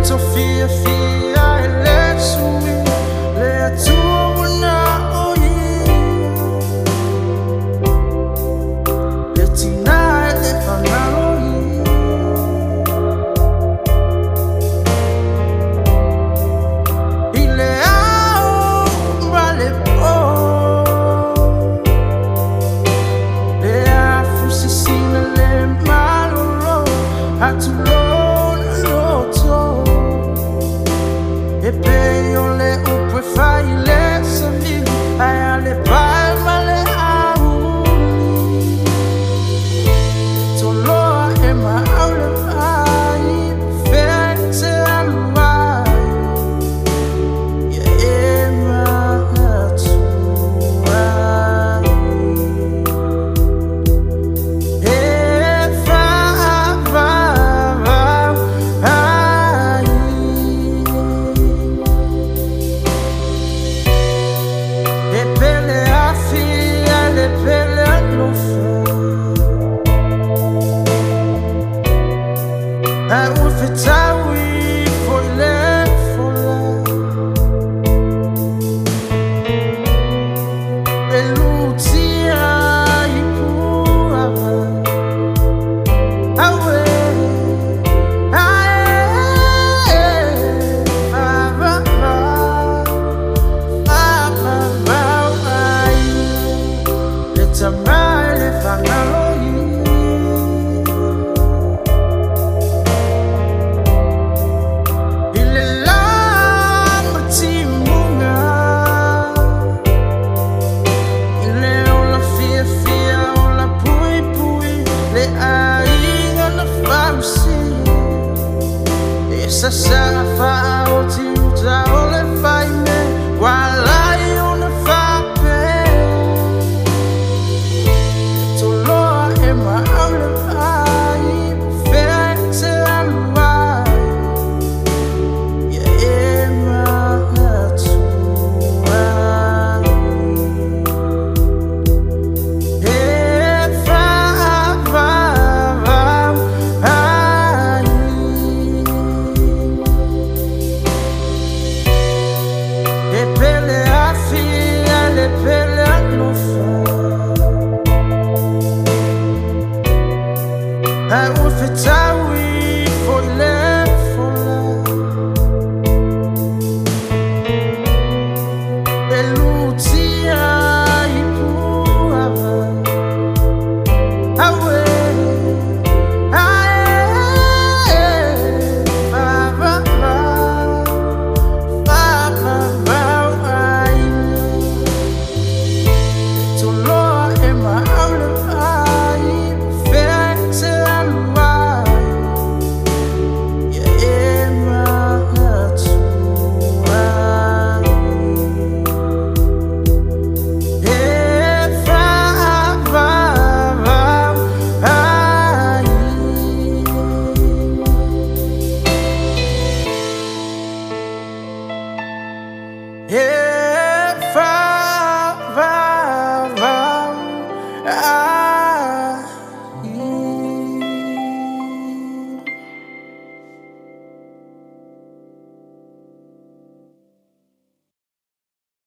Sofia, fia, ele sumi, le atu na oyi, le tina le panaloyi, ile ao mbale po, le afusisina le malolo, atulo. E peio le upe fai le sali ai ale palma le auni toloa e ma aule ai fete aluai e ma atuai e fa Fitawi for left for life. Elutia ipua awe it's a mile if I know you. Essa safa o tiuta o le faine walai una fape toloa e ma aule ai fete aluai e ma atuai e fa I will fit away for left for life. Elutia ipua awe toloa e ma aule ai fete yeah.